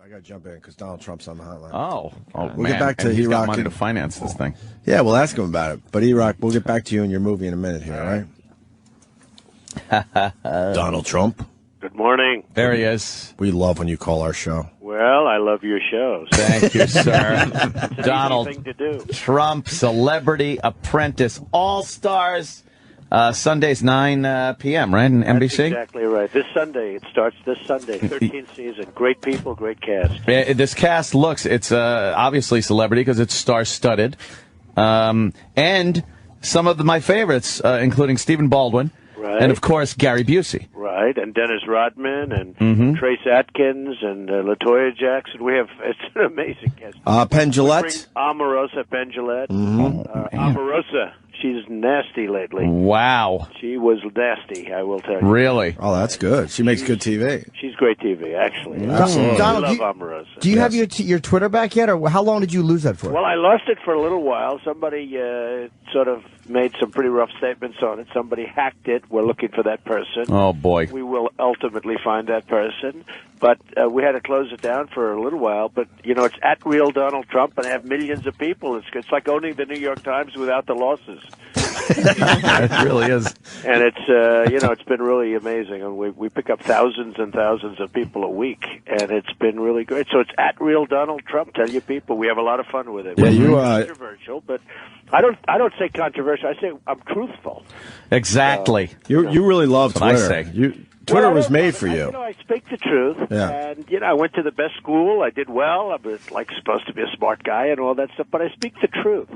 I got to jump in because Donald Trump's on the hotline. Oh, we'll get back to he's E-Rock got money to finance this thing. Yeah, we'll ask him about it. But E-Rock, we'll get back to you and your movie in a minute here, all right? Donald Trump. Good morning. There he is. We love when you call our show. Well, I love your shows. Thank you, sir. It's an Donald easy thing to do. Trump, Celebrity Apprentice, All-Stars. Sundays, 9 p.m., right, in NBC? That's exactly right. This Sunday. It starts this Sunday. 13th season. Great people, great cast. This cast it's obviously Celebrity because it's star-studded. And some of my favorites, including Stephen Baldwin. Right. And, of course, Gary Busey. Right, and Dennis Rodman, and Trace Atkins, and LaToya Jackson. It's an amazing cast. Penn Jillette. Omarosa Penn Jillette. Omarosa, she's nasty lately. Wow. She was nasty, I will tell you. Really? Oh, that's good. She's makes good TV. She's great TV, actually. Absolutely. Donald, I love Omarosa. Do you have your Twitter back yet, or how long did you lose that for? Well, I lost it for a little while. Somebody sort of made some pretty rough statements on it. Somebody hacked it. We're looking for that person. Oh, boy. We will ultimately find that person. But we had to close it down for a little while. But, it's at Real Donald Trump, and I have millions of people. It's like owning the New York Times without the losses. It really is. And it's been really amazing. And we pick up thousands and thousands of people a week, and it's been really great. So it's at Real Donald Trump. Tell your people we have a lot of fun with it. Yeah, It's controversial, but I don't say controversial. I say I'm truthful. Exactly. You really love That's Twitter. what I say. Twitter was made for you. I speak the truth. Yeah. And, I went to the best school. I did well. I was, supposed to be a smart guy and all that stuff. But I speak the truth.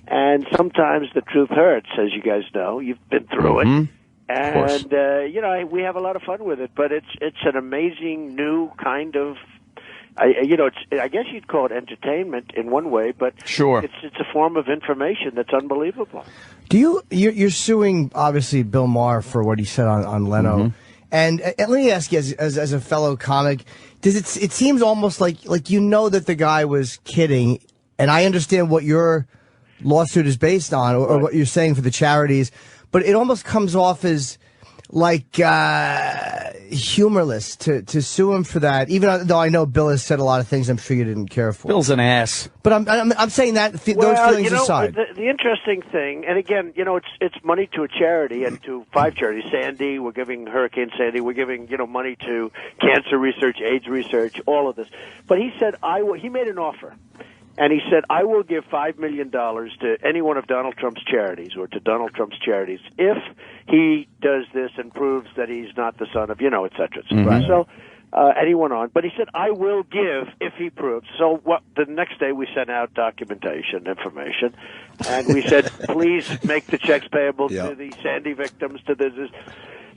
And sometimes the truth hurts, as you guys know. You've been through it. And, we have a lot of fun with it. But it's an amazing new kind of... I guess you'd call it entertainment in one way, but sure, it's a form of information that's unbelievable. You're suing obviously Bill Maher for what he said on Leno, and let me ask you, as a fellow comic, does it seems almost like that the guy was kidding, and I understand what your lawsuit is based on or what you're saying for the charities, but it almost comes off as humorless to sue him for that, even though I know Bill has said a lot of things I'm sure you didn't care for. Bill's an ass. But I'm saying that those feelings aside. The interesting thing, and again, it's money to a charity and to 5 charities. Sandy, we're giving Hurricane Sandy, we're giving money to cancer research, AIDS research, all of this. But he said he made an offer. And he said, I will give $5 million to any one of Donald Trump's charities or to Donald Trump's charities if he does this and proves that he's not the son of, et cetera, et cetera. Right. So, and he went on. But he said, I will give if he proves. So the next day we sent out documentation, information, and we said, please make the checks payable to the Sandy victims, to this.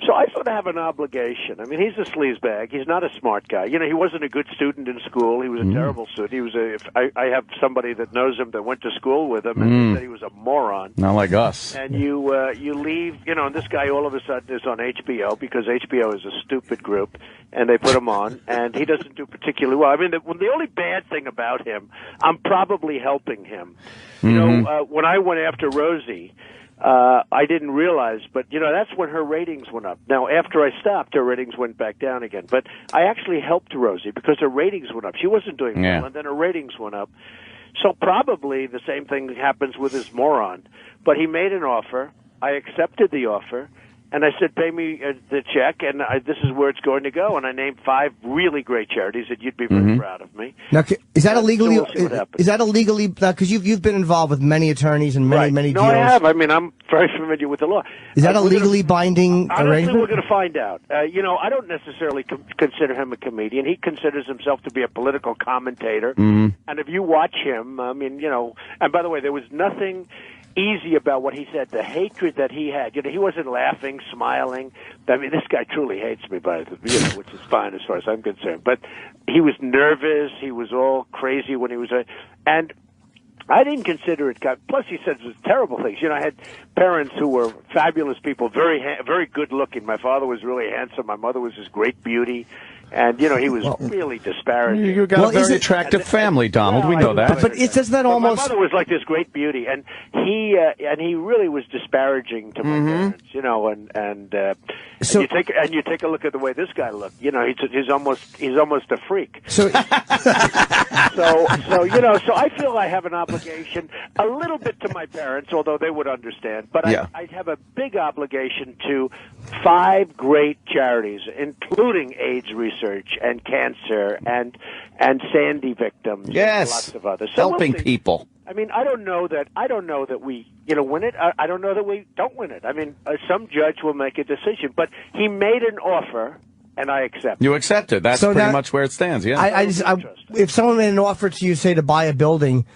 So I sort of have an obligation. I mean, he's a sleazebag. He's not a smart guy. He wasn't a good student in school. He was a terrible student. He was I have somebody that knows him that went to school with him, and he said he was a moron. Not like us. And you leave, and this guy all of a sudden is on HBO because HBO is a stupid group, and they put him on, and he doesn't do particularly well. I mean, the only bad thing about him, I'm probably helping him. When I went after Rosie, I didn't realize, but that's when her ratings went up. Now, after I stopped, her ratings went back down again. But I actually helped Rosie because her ratings went up. She wasn't doing well, and then her ratings went up. So probably the same thing happens with this moron. But he made an offer. I accepted the offer. And I said, pay me the check, and this is where it's going to go. And I named 5 really great charities that you'd be very proud of me. Now, is that illegally? So we'll is that illegally? Because you've been involved with many attorneys and many deals. No, I have. I mean, I'm very familiar with the law. Is that a legally binding honestly, arrangement? We're going to find out. I don't necessarily consider him a comedian. He considers himself to be a political commentator. And if you watch him, I mean, and by the way, there was nothing easy about what he said, the hatred that he had. He wasn't laughing, smiling. I mean, this guy truly hates me, which is fine as far as I'm concerned. But he was nervous. He was all crazy when he was and I didn't consider it. Plus, he said terrible things. I had parents who were fabulous people, very good looking. My father was really handsome. My mother was this great beauty. And, he was really disparaging. You got a very attractive family, Donald. We know that. But it's just that almost... My mother was like this great beauty, and he really was disparaging to my parents, you take a look at the way this guy looked. He's almost a freak. So, so I feel I have an obligation a little bit to my parents, although they would understand. But I have a big obligation to 5 great charities, including AIDS research and cancer and Sandy victims. Yes, and lots of others. So helping people. I mean, I don't know that we win it. I don't know that we don't win it. I mean, some judge will make a decision, but he made an offer. And I accept. You accept it. That's pretty much where it stands. Yeah. If someone made an offer to you, say, to buy a building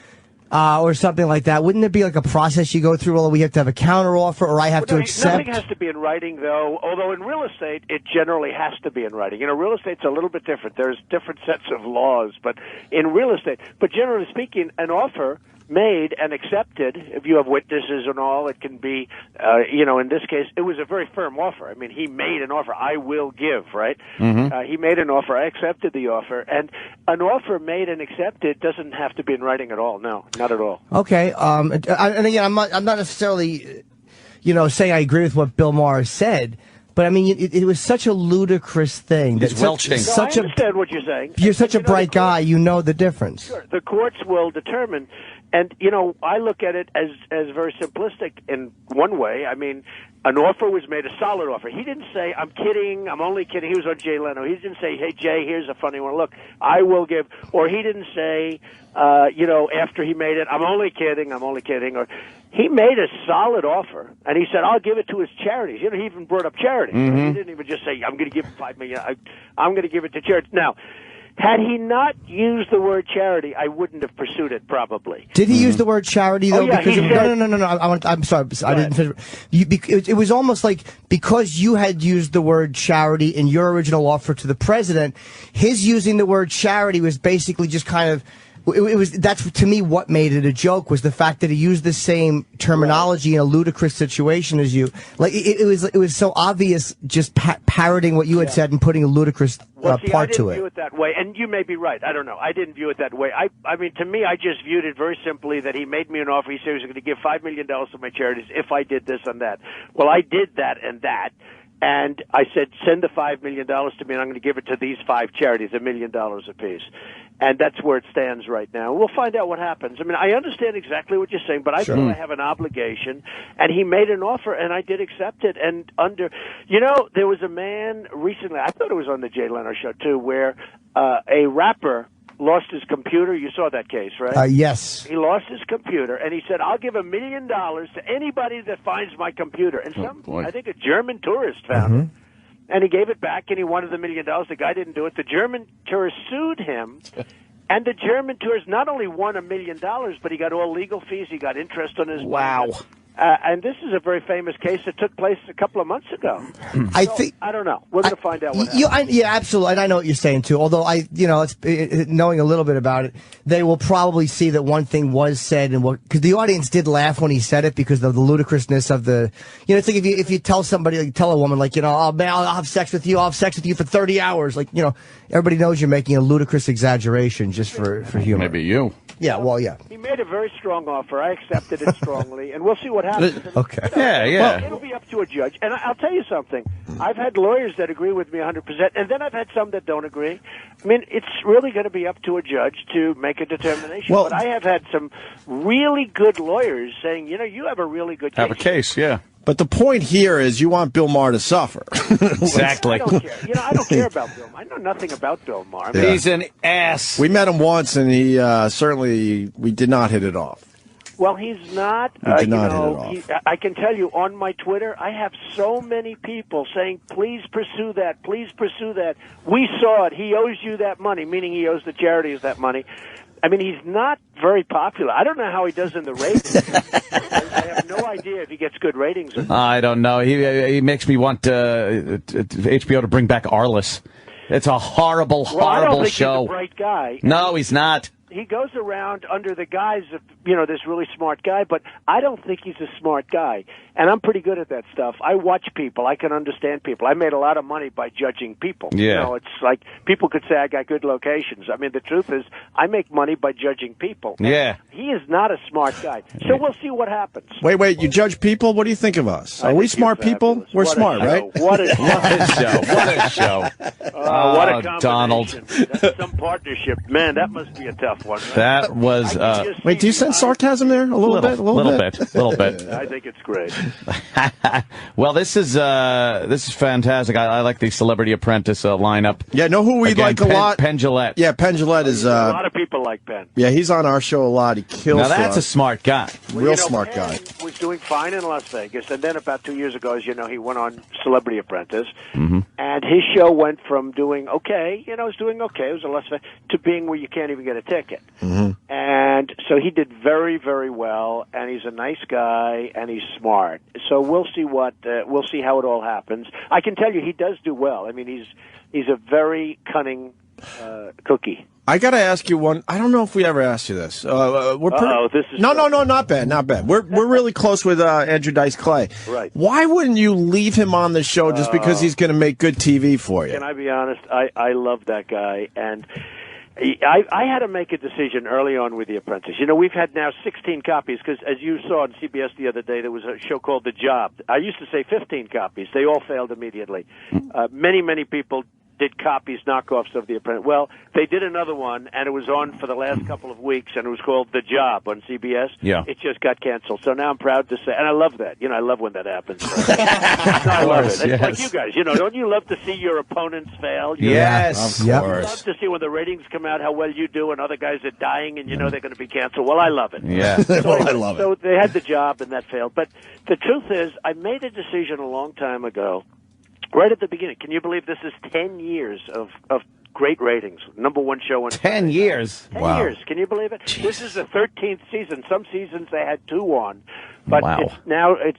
or something like that, wouldn't it be like a process you go through? Well, we have to have a counter offer, or I have to accept. Nothing has to be in writing, though. Although in real estate, it generally has to be in writing. Real estate's a little bit different. There's different sets of laws, but in real estate, generally speaking, an offer made and accepted, if you have witnesses and all, it can be, in this case, it was a very firm offer. I mean, he made an offer. I will give, right? Mm-hmm. He made an offer. I accepted the offer. And an offer made and accepted doesn't have to be in writing at all. No, not at all. Okay. And again, I'm not necessarily, saying I agree with what Bill Maher said. But I mean, it was such a ludicrous thing. He's welching. I understand what you're saying. You're such a bright guy. You know the difference. Sure. The courts will determine. And, I look at it as very simplistic in one way. I mean, an offer was made, a solid offer. He didn't say, I'm kidding, I'm only kidding. He was on Jay Leno. He didn't say, hey, Jay, here's a funny one. Look, I will give. Or he didn't say, after he made it, I'm only kidding. Or he made a solid offer, and he said, I'll give it to his charities. He even brought up charities. Mm-hmm. He didn't even just say, I'm going to give him $5 million. I'm going to give it to charities. Now, had he not used the word charity, I wouldn't have pursued it, probably. Did he use the word charity, though? Oh, yeah, No. I'm sorry. I didn't finish. It was almost like because you had used the word charity in your original offer to the president, his using the word charity was basically just kind of... That's to me what made it a joke, was the fact that he used the same terminology in a ludicrous situation as you. Like it was so obvious, just parroting what you had said and putting a ludicrous part to it. I didn't view it that way, and you may be right. I don't know. I didn't view it that way. I mean, to me, I just viewed it very simply that he made me an offer. He said he was going to give $5 million to my charities if I did this and that. Well, I did that and that. And I said, send the $5 million to me, and I'm going to give it to these 5 charities, $1 million apiece. And that's where it stands right now. We'll find out what happens. I mean, I understand exactly what you're saying, but I feel I have an obligation. And he made an offer, and I did accept it. And there was a man recently, I thought it was on the Jay Leno show, too, where a rapper lost his computer. You saw that case, right? Yes. He lost his computer, and he said, I'll give $1 million to anybody that finds my computer. And I think a German tourist found it. And he gave it back, and he wanted the $1 million. The guy didn't do it. The German tourist sued him, and the German tourist not only won $1 million, but he got all legal fees. He got interest on his money. And this is a very famous case that took place a couple of months ago. I don't know. We're going to find out what happens. Yeah, absolutely. And I know what you're saying, too. Although, knowing a little bit about it, they will probably see that one thing was said, and because the audience did laugh when he said it because of the ludicrousness of the, it's like if you tell somebody, like tell a woman, like, oh, man, I'll have sex with you for 30 hours. Like, everybody knows you're making a ludicrous exaggeration just for humor. Maybe you. Yeah, well, yeah. He made a very strong offer. I accepted it strongly, and we'll see what happens. Okay. Yeah. Well, it'll be up to a judge. And I'll tell you something. I've had lawyers that agree with me 100%, and then I've had some that don't agree. I mean, it's really going to be up to a judge to make a determination. Well, but I have had some really good lawyers saying, you have a really good case. Have a case, yeah. But the point here is you want Bill Maher to suffer. Exactly. I don't care. I don't care about Bill Maher. I know nothing about Bill Maher. I mean, He's an ass. We met him once, and he we did not hit it off. Well, he's not. We did not hit it off. I can tell you on my Twitter, I have so many people saying, please pursue that. Please pursue that. We saw it. He owes you that money, meaning he owes the charities that money. I mean, he's not very popular. I don't know how he does in the ratings. I have no idea if he gets good ratings. I don't know. He makes me want HBO to bring back Arliss. It's a horrible, horrible I don't think show. He's a bright guy. No, he's not. he goes around under the guise of, this really smart guy, but I don't think he's a smart guy. And I'm pretty good at that stuff. I watch people. I can understand people. I made a lot of money by judging people. Yeah. It's like people could say I got good locations. I mean, the truth is I make money by judging people. Yeah. He is not a smart guy. So we'll see what happens. Wait, you judge people? What do you think of us? Are we smart people? Fabulous. We're What a smart, show. right? What a show. What a show. What a show. What a combination. Donald. That's some partnership. Man, that must be a tough one. Right? That was Wait, do you sense sarcasm there? A little bit? A little bit. I think it's great. Well, this is fantastic. I like the Celebrity Apprentice lineup. Yeah, know who we Again, like a lot? Penn Jillette. Yeah, Penn Jillette is... A lot of people like Penn. Yeah, he's on our show a lot. He kills Now that's for a us. smart guy. Real smart Penn guy. was doing fine in Las Vegas, and then about 2 years ago, as you know, he went on Celebrity Apprentice, and his show went from doing okay, it was doing okay, it was a Las Vegas, to being where you can't even get a ticket. And so he did very, very well, and he's a nice guy, and he's smart. So we'll see we'll see how it all happens. I can tell you, he does do well. I mean, he's a very cunning cookie. I got to ask you one. I don't know if we ever asked you this. This is no, not bad, not bad. We're really close with Andrew Dice Clay. Right. Why wouldn't you leave him on the show just because he's going to make good TV for you? Can I be honest? I love that guy, and I had to make a decision early on with The Apprentice. We've had now 16 copies because, as you saw on CBS the other day, there was a show called The Job. I used to say 15 copies. They all failed immediately. Many people did copies, knockoffs of The Apprentice. Well, they did another one, and it was on for the last couple of weeks, and it was called The Job on CBS. Yeah. It just got canceled. So now I'm proud to say, and I love that. I love when that happens. I love it. It's like you guys, don't you love to see your opponents fail? Yes. Of I course. love to see when the ratings come out how well you do and other guys are dying and they're going to be canceled. Well, I love it. Yeah. Well, I love it. So they had The Job and that failed. But the truth is, I made a decision a long time ago, right at the beginning. Can you believe this is 10 years of great ratings? Number one show in 10 years. 10 Wow. years. Can you believe it? This is the 13th season. Some seasons they had 2 on. But Wow.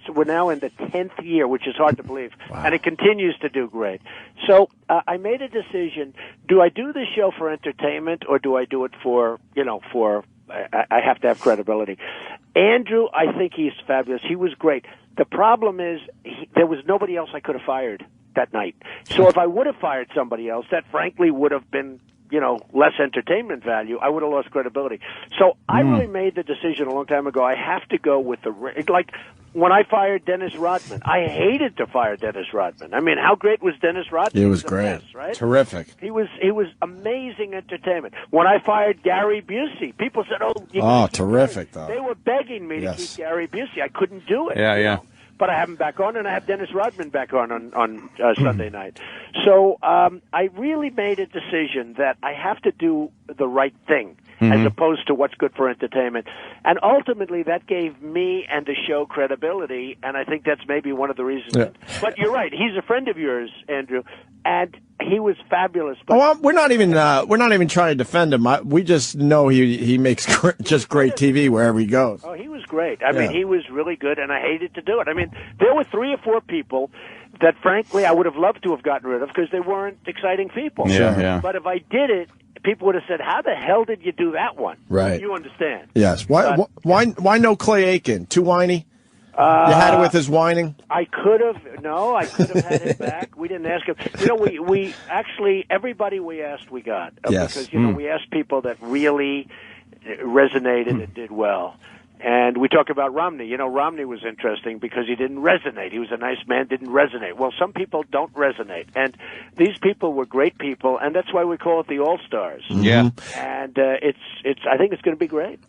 we're now in the 10th year, which is hard to believe. And it continues to do great. So I made a decision. Do I do this show for entertainment or do I do it for I have to have credibility? Andrew, I think he's fabulous. He was great. The problem is there was nobody else I could have fired that night. So if I would have fired somebody else, that frankly would have been, less entertainment value. I would have lost credibility. So I really made the decision a long time ago. I have to go with like when I fired Dennis Rodman. I hated to fire Dennis Rodman. I mean, how great was Dennis Rodman? It was He a great. mess, right? Terrific. He was amazing entertainment. When I fired Gary Busey, people said, Terrific, though. They were begging me to keep Gary Busey. I couldn't do it. Yeah. But I have him back on, and I have Dennis Rodman back on Sunday night. So I really made a decision that I have to do the right thing as opposed to what's good for entertainment. And ultimately, that gave me and the show credibility, and I think that's maybe one of the reasons. Yeah. But you're right. He's a friend of yours, Andrew, and he was fabulous. But We're not even trying to defend him. We just know he makes just great TV wherever he goes. Oh, he was great. I mean, he was really good, and I hated to do it. I mean, there were 3 or 4 people that, frankly, I would have loved to have gotten rid of because they weren't exciting people. Yeah. But if I did it, people would have said, "How the hell did you do that one?" Right. You understand? Yes. Why no Clay Aiken? Too whiny? You had it with his whining? I could have had him back. We didn't ask him. We actually, everybody we asked, we got. Yes. Because, we asked people that really resonated and did well. And we talk about Romney. Romney was interesting because he didn't resonate. He was a nice man, didn't resonate. Well, some people don't resonate. And these people were great people, and that's why we call it the All-Stars. Yeah. And I think it's going to be great.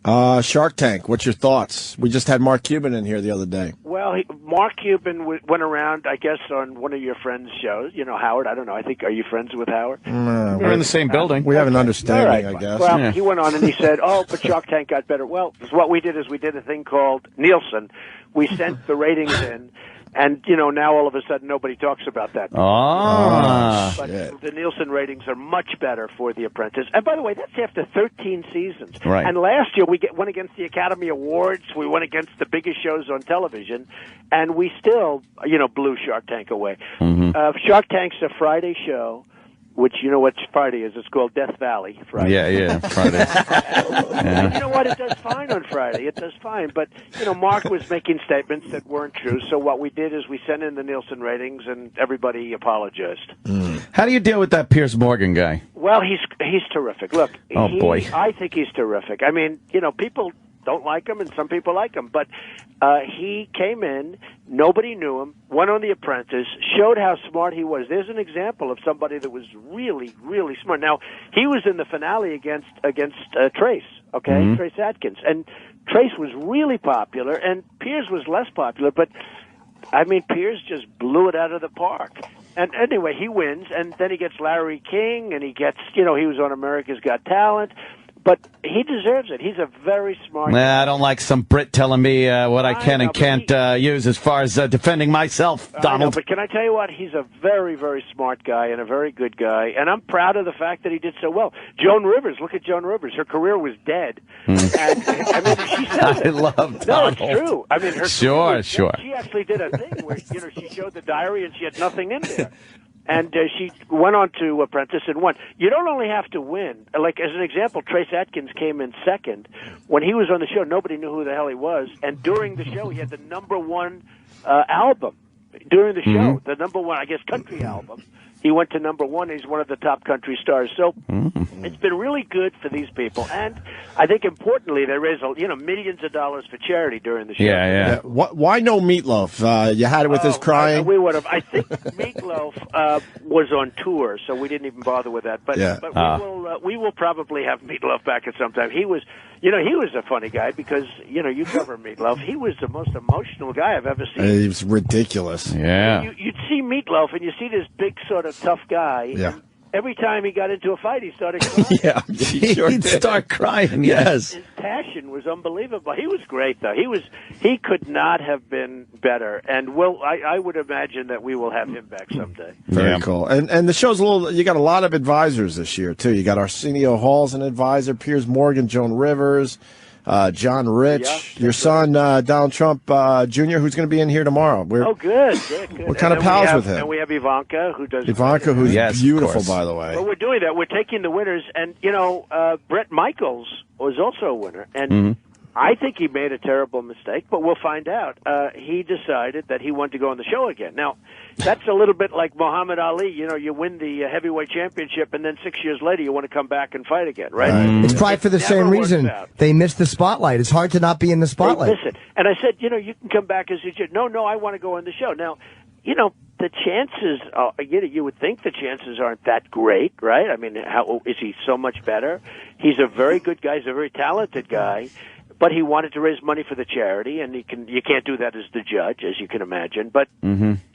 Shark Tank, what's your thoughts? We just had Mark Cuban in here the other day. Well, Mark Cuban went around, I guess, on one of your friends' shows. Howard, I don't know. I think, are you friends with Howard? We're in the same building. We have an understanding, All right, I guess. Well, he went on and he said, but Shark Tank got better. Well, what we did is we did a thing called Nielsen. We sent the ratings in, and, now all of a sudden nobody talks about that. But the Nielsen ratings are much better for The Apprentice. And by the way, that's after 13 seasons. Right. And last year we went against the Academy Awards. We went against the biggest shows on television, and we still, blew Shark Tank away. Shark Tank's a Friday show. which you know what Friday is. It's called Death Valley Friday. Yeah, Friday. And you know what? It does fine on Friday. It does fine. But, Mark was making statements that weren't true. So what we did is we sent in the Nielsen ratings, and everybody apologized. How do you deal with that Piers Morgan guy? Well, he's terrific. Look, boy. I think he's terrific. I mean, people don't like him, and some people like him. But he came in, nobody knew him, went on The Apprentice, showed how smart he was. There's an example of somebody that was really, really smart. Now, he was in the finale against Trace, okay, Trace Adkins. And Trace was really popular, and Piers was less popular. But, I mean, Piers just blew it out of the park. And anyway, he wins, and then he gets Larry King, and he gets, he was on America's Got Talent. But he deserves it. He's a very smart guy. I don't like some Brit telling me what I can and can't use as far as defending myself, Donald. I know, but can I tell you what? He's a very, very smart guy and a very good guy. And I'm proud of the fact that he did so well. Joan Rivers, look at Joan Rivers. Her career was dead. And, I mean, she says it. I love Donald. No, it's true. I mean, her Sure. She actually did a thing where, she showed the diary and she had nothing in there. And she went on to Apprentice and won. You don't only have to win. Like, as an example, Trace Adkins came in second. When he was on the show, nobody knew who the hell he was. And during the show, he had the #1 album. During the show, the #1, I guess, country album. He went to #1. He's one of the top country stars. So it's been really good for these people. And I think, importantly, they raised millions of dollars for charity during the show. Yeah. Why no Meatloaf? You had it with his crying? We would have. I think Meatloaf was on tour, so we didn't even bother with that. But we will probably have Meatloaf back at some time. He was, he was a funny guy because, you cover Meatloaf. He was the most emotional guy I've ever seen. He was ridiculous. Yeah. You'd see Meatloaf, and you see this big sort of tough guy. Yeah. Every time he got into a fight, he started crying. Yeah, He'd start crying. Yes. His passion was unbelievable. He was great, though. He could not have been better. And I would imagine that we will have him back someday. Very cool. And the show's you got a lot of advisors this year, too. You got Arsenio Hall's an advisor, Piers Morgan, Joan Rivers, John Rich, your son, Donald Trump Jr., who's going to be in here tomorrow. Good. We're kind of pals with him. And we have Ivanka, who's beautiful, by the way. Well, we're doing that. We're taking the winners. And, Bret Michaels was also a winner. And I think he made a terrible mistake, but we'll find out. He decided that he wanted to go on the show again. Now, that's a little bit like Muhammad Ali. You win the heavyweight championship, and then 6 years later you want to come back and fight again, right? It's probably for the same reason. They missed the spotlight. It's hard to not be in the spotlight. They miss it. And I said, you can come back as you should. No, I want to go on the show. Now, the chances, you would think the chances aren't that great, right? I mean, how is he so much better? He's a very good guy. He's a very talented guy. But he wanted to raise money for the charity, and you can't do that as the judge, as you can imagine. But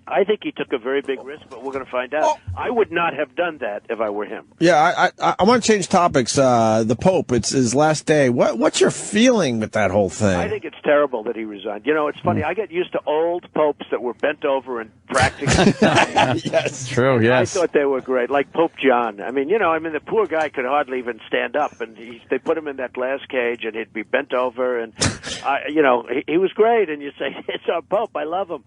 I think he took a very big risk, but we're going to find out. I would not have done that if I were him. Yeah, I want to change topics. The Pope, it's his last day. What's your feeling with that whole thing? I think it's terrible that he resigned. It's funny. I get used to old popes that were bent over and practically. Yes, true. Yes, I thought they were great, like Pope John. I mean, the poor guy could hardly even stand up, and they put him in that glass cage, and he'd be bent over, and he was great. And you say, it's our Pope. I love him.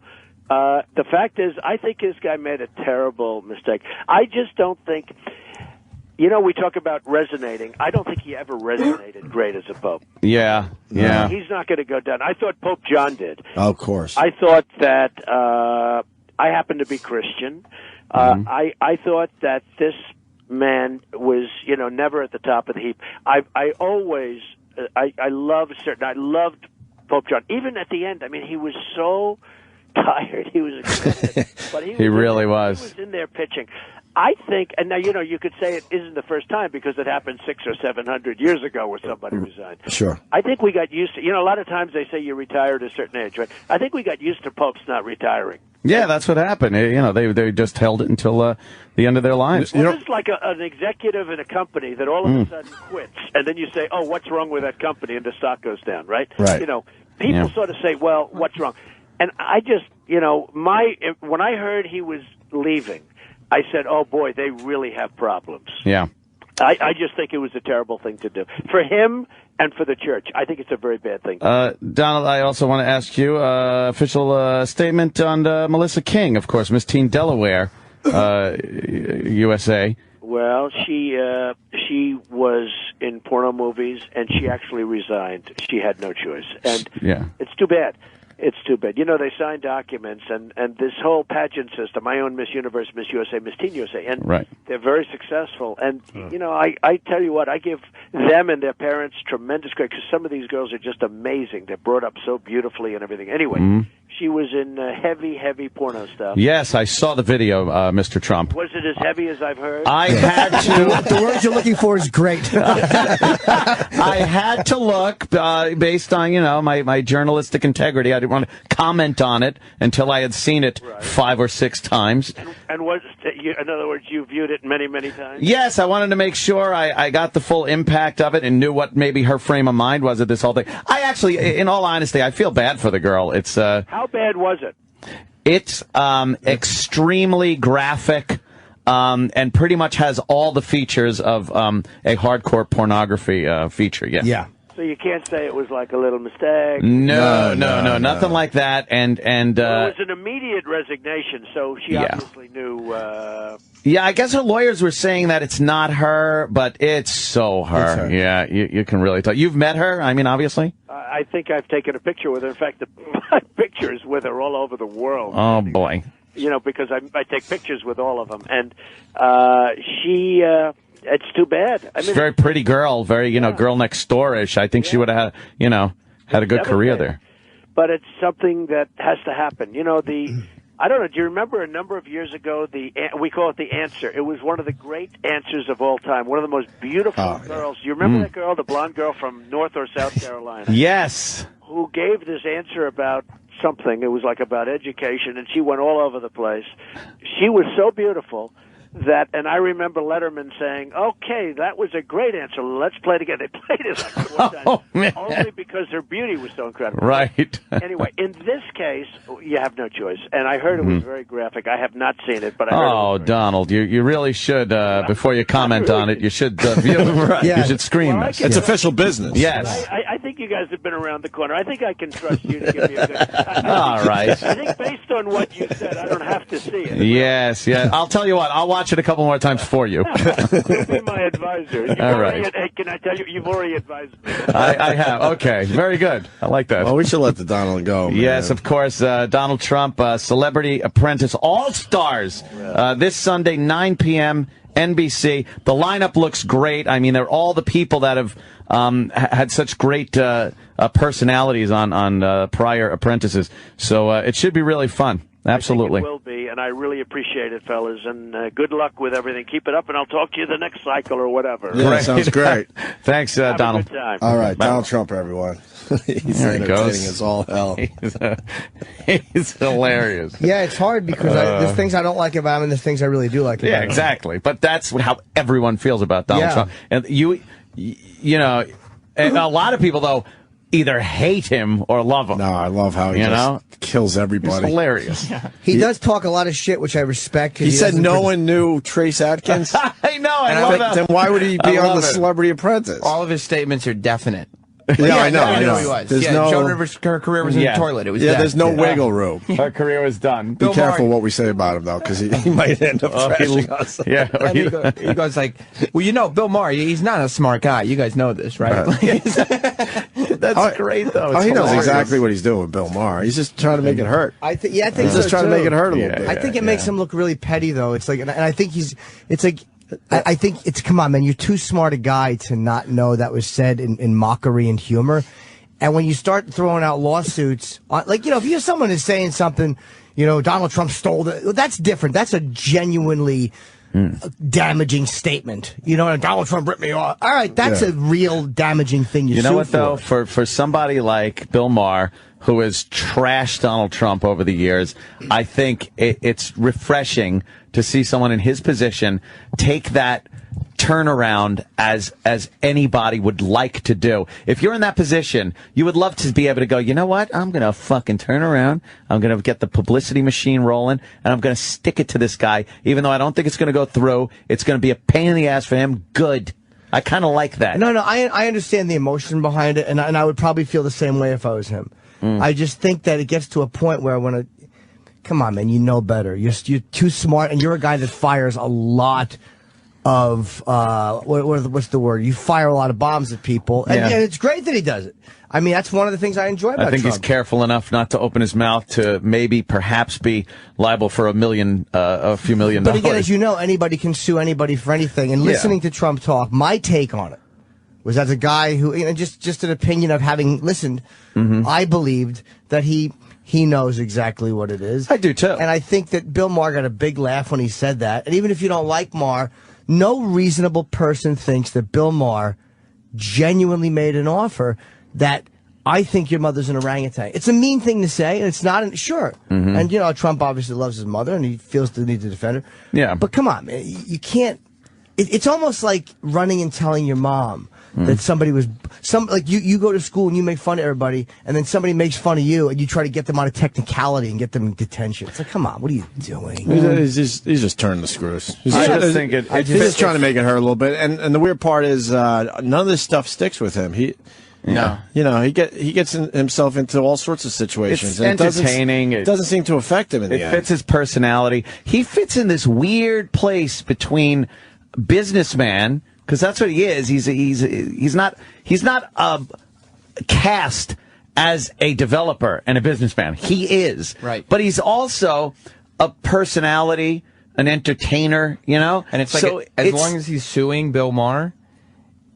The fact is, I think this guy made a terrible mistake. I just don't think, we talk about resonating. I don't think he ever resonated great as a pope. Yeah. He's not going to go down. I thought Pope John did. Of course. I thought that I happen to be Christian. I thought that this man was, never at the top of the heap. I always, I loved Pope John. Even at the end, I mean, he was so tired. He was exhausted. But he really was. He was in there pitching. I think, and now, you could say it isn't the first time because it happened 600 or 700 years ago where somebody resigned. Sure. I think we got used to, a lot of times they say you retire at a certain age, right? I think we got used to popes not retiring. Yeah, that's what happened. They just held it until the end of their lives. Well, it's like an executive in a company that all of a sudden quits, and then you say, "Oh, what's wrong with that company?" and the stock goes down, right? Right. People sort of say, "Well, what's wrong?" And I just, when I heard he was leaving, I said, "Oh boy, they really have problems." Yeah. I just think it was a terrible thing to do for him and for the church. I think it's a very bad thing. Donald, I also want to ask you official statement on Melissa King, of course, Miss Teen Delaware, USA. Well, she was in porno movies, and she actually resigned. She had no choice, and it's too bad. It's too bad. You know, they sign documents, and this whole pageant system, I own Miss Universe, Miss USA, Miss Teen USA, and they're very successful. And, you know, I tell you what, I give them and their parents tremendous credit, because some of these girls are just amazing. They're brought up so beautifully and everything. Anyway, she was in heavy porno stuff. Yes, I saw the video, Mr. Trump. Was it as heavy as I've heard? I had to. The word you're looking for is great. I had to look based on, you know, my journalistic integrity. I didn't want to comment on it until I had seen it 5 or 6 times. And was in other words, you viewed it many times? Yes, I wanted to make sure I got the full impact of it and knew what maybe her frame of mind was at this whole thing. I actually, in all honesty, I feel bad for the girl. It's how bad was it? It's extremely graphic. And pretty much has all the features of a hardcore pornography feature. Yeah. So you can't say it was like a little mistake. No, nothing like that. And well, it was an immediate resignation, so she obviously knew. Yeah, I guess her lawyers were saying that it's not her, but it's so her. It's her. Yeah, you can really tell. You've met her, I mean, obviously? I think I've taken a picture with her. In fact, my pictures with her all over the world. Oh, boy. You know, because I take pictures with all of them. And she... it's too bad. I mean, she's a very pretty girl, very, you know, girl next door-ish. I think she would have, had a good career there. But it's something that has to happen. You know, I don't know, do you remember a number of years ago, we call it The Answer. It was one of the great answers of all time, one of the most beautiful girls. You remember that girl, the blonde girl from North or South Carolina? Yes. Who gave this answer about something. It was like about education, and she went all over the place. She was so beautiful that, and I remember Letterman saying, "Okay, that was a great answer. Let's play it again." They played it like 4 times, only because her beauty was so incredible. Right. Anyway, in this case, you have no choice. And I heard it was very graphic. I have not seen it, but I heard it was Donald, you really should, before you comment on it, you should view it. You should screen this. It's official business. Yes. I think you guys have been around the corner. I think I can trust you to give me a good... All right. I think based on what you said, I don't have to see it. Yes. I'll tell you what, I'll watch it a couple more times for you. You'll be my advisor. All right. Can I tell you, you've already advised me. I have. Okay. Very good. I like that. Well, we should let the Donald go, man. Yes, of course. Donald Trump, Celebrity Apprentice All-Stars, this Sunday, 9 p.m., NBC. The lineup looks great. I mean, they're all the people that have had such great personalities on prior apprentices. So it should be really fun. Absolutely. I think it will be, and I really appreciate it, fellas. And good luck with everything. Keep it up, and I'll talk to you the next cycle or whatever. Yeah, sounds great. Thanks, Have Donald. a good time. All right, Donald Trump, everyone. He's There he goes. entertaining as all hell. He's hilarious. Yeah, it's hard because there's things I don't like about him and there's things I really do like about him. Yeah, exactly. But that's how everyone feels about Donald Trump. And you know, and a lot of people, though, either hate him or love him. No, I love how he kills everybody. It's hilarious. He does talk a lot of shit, which I respect. He said no one knew Trace Adkins. I know. I love that. Then why would he be on the Celebrity Apprentice? All of his statements are definite. Yeah, I know. He was. There's no, Joan Rivers' her career was in the toilet. It was death. There's no wiggle room. Her career was done. Be careful what we say about him, though, because he might end up trashing us. Yeah. He goes like, well, you know, Bill Maher, he's not a smart guy. You guys know this, right? That's great, though. He knows exactly what he's doing with Bill Maher. He's just trying to make it hurt. I think he's just trying to make it hurt a little bit. I think it makes him look really petty, though. It's like, and I think it's like, I think it's, come on, man, you're too smart a guy to not know that was said in mockery and humor. And when you start throwing out lawsuits, like, you know, if you're someone who's saying something, you know, Donald Trump stole that's different. That's a genuinely damaging statement. You know, Donald Trump ripped me off. All right, that's a real damaging thing you know what, though? For somebody like Bill Maher, who has trashed Donald Trump over the years, I think it's refreshing to see someone in his position take that turnaround as anybody would like to do. If you're in that position, you would love to be able to go, you know what? I'm going to fucking turn around. I'm going to get the publicity machine rolling, and I'm going to stick it to this guy, even though I don't think it's going to go through. It's going to be a pain in the ass for him. Good. I kind of like that. No, I understand the emotion behind it, and I would probably feel the same way if I was him. I just think that it gets to a point where come on, man, you know better. You're too smart, and you're a guy that fires a lot what's the word? You fire a lot of bombs at people, and it's great that he does it. I mean, that's one of the things I enjoy about I think Trump. he's careful enough not to open his mouth to perhaps be liable for a few million dollars. But again, as you know, anybody can sue anybody for anything. And listening to Trump talk, my take on it was, as a guy who, just an opinion of having listened, I believed that he knows exactly what it is. I do too. And I think that Bill Maher got a big laugh when he said that. And even if you don't like Maher, no reasonable person thinks that Bill Maher genuinely made an offer that I think your mother's an orangutan. It's a mean thing to say, and it's not. Sure. And, Trump obviously loves his mother, and he feels the need to defend her. Yeah. But come on, man. You can't. It's almost like running and telling your mom that somebody was like you go to school and you make fun of everybody, and then somebody makes fun of you, and you try to get them on a technicality and get them in detention. It's like, come on, what are you doing? He's just turning the screws. He's just trying to make it hurt a little bit. And the weird part is none of this stuff sticks with him. He gets himself into all sorts of situations. It's entertaining. It doesn't seem to affect him in the end. It fits his personality. He fits in this weird place between businessman, because that's what he is. He's not cast as a developer and a businessman. He is. Right. But he's also a personality, an entertainer, And it's like, as long as he's suing Bill Maher,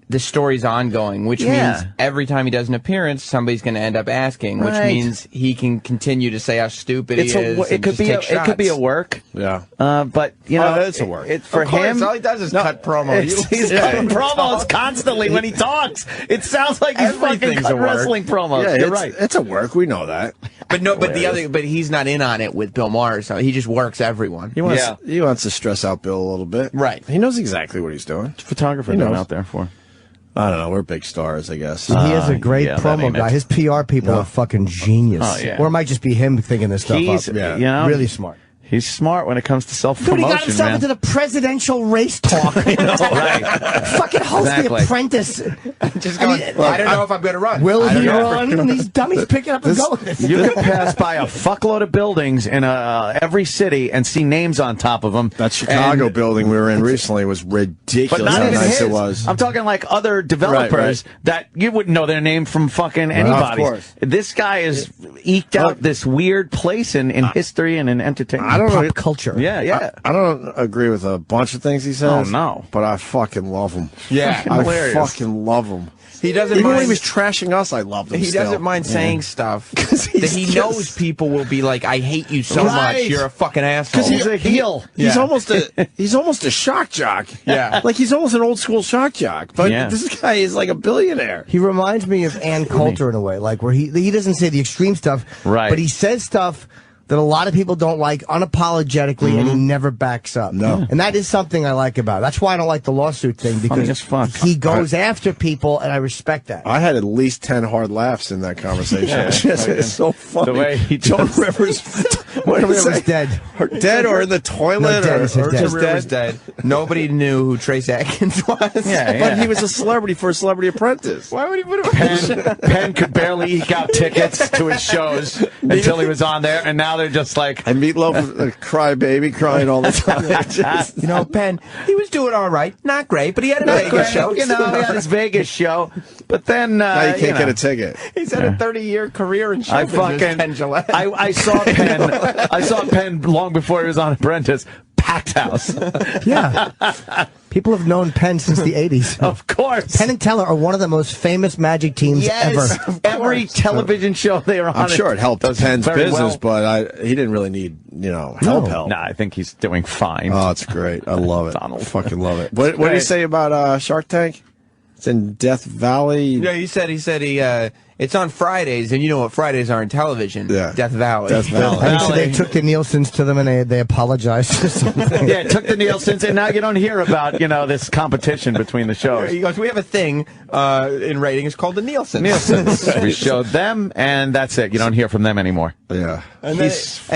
the story's ongoing, which means every time he does an appearance, somebody's going to end up asking, which means he can continue to say how stupid he is. It could be a work. Yeah. But it's a work. For him, all he does is cut promos. He's cutting promos constantly when he talks. It sounds like he's fucking cutting wrestling promos. Yeah, you're right. It's a work. We know that. But he's not in on it with Bill Maher, so he just works everyone. He wants to stress out Bill a little bit. Right. He knows exactly what he's doing. Photographer going out there for. I don't know. We're big stars, I guess. He is a great promo guy. His PR people are fucking genius. Oh, yeah. Or it might just be him thinking this stuff He's, up. really He's smart when it comes to self-promotion, Dude, he got himself into the presidential race talk. Right. Fucking host The Apprentice. Just going, I don't know if I'm going to run. Will he run? And these dummies pick it up and go with it. You could pass by a fuckload of buildings in every city and see names on top of them. That Chicago building we were in recently was ridiculous. But not how even nice his. it was. I'm talking like other developers that you wouldn't know their name from fucking anybody. Of course. This guy has eked out this weird place in history and in entertainment. I don't know. Pop culture. Yeah. I don't agree with a bunch of things he says. Oh, no. But I fucking love him. Yeah. I Hilarious. fucking love him. He doesn't Even mind. when he was trashing us, I loved him. He doesn't mind saying stuff that he just- knows people will be like, "I hate you so much. You're a fucking asshole." Because he's a heel. He's almost a shock jock. Yeah. Like he's almost an old school shock jock. But Yeah. this guy is like a billionaire. He reminds me of Ann Coulter in a way, like where he doesn't say the extreme stuff, Right. but he says stuff that a lot of people don't like unapologetically, and he never backs up. No. And that is something I like about it. That's why I don't like the lawsuit thing, funny as because fuck. he goes after people, and I respect that. I had at least 10 hard laughs in that conversation. It's so funny. The way he Joan does. Rivers. What did we Rivers say? dead. Dead or in the toilet? dead. Or He said dead. just Rivers dead. Nobody knew who Trace Atkins was. Yeah. But he was a celebrity for a Celebrity Apprentice. Why would he put him? Penn could barely eke out tickets to his shows until he was on there, and now they're just like, And Meatloaf, cry baby, crying all the time. Penn, he was doing all right. Not great, but he had a Vegas show. he had his Vegas show, but then Now you can't get a ticket. He's had a 30-year career in show I business, fucking Penn Jillette. I saw Penn. I saw Penn long before he was on Apprentice. Packed house. Yeah. People have known Penn since the 80s. Of course. Penn and Teller are one of the most famous Magic teams ever. Every television show they were on. I'm sure it helped Penn's very business, well. but he didn't really need, help. No, I think he's doing fine. Oh, it's great. I love it. Donald. Fucking love it. What did he say about Shark Tank? It's in Death Valley. Yeah, he said it's on Fridays, and you know what Fridays are in television? Yeah. Death Valley. Death Valley. So they took the Nielsen's to them and they apologized or something. Yeah, it took the Nielsen's, and now you don't hear about, this competition between the shows. He goes, we have a thing in ratings called the Nielsen. Nielsen's. We showed them, and that's it. You don't hear from them anymore. Yeah. And He's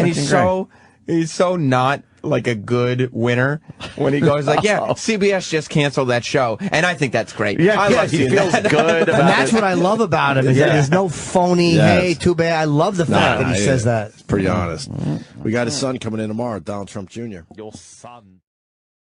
he's so not like a good winner when he goes like, yeah, CBS just canceled that show, and I think that's great. Yeah, I love he seeing feels that. good about And that's it. what I love about him, is that there's no phony, hey, too bad. I love the fact that he says that. It's pretty honest. We got his son coming in tomorrow, Donald Trump Jr. Your son.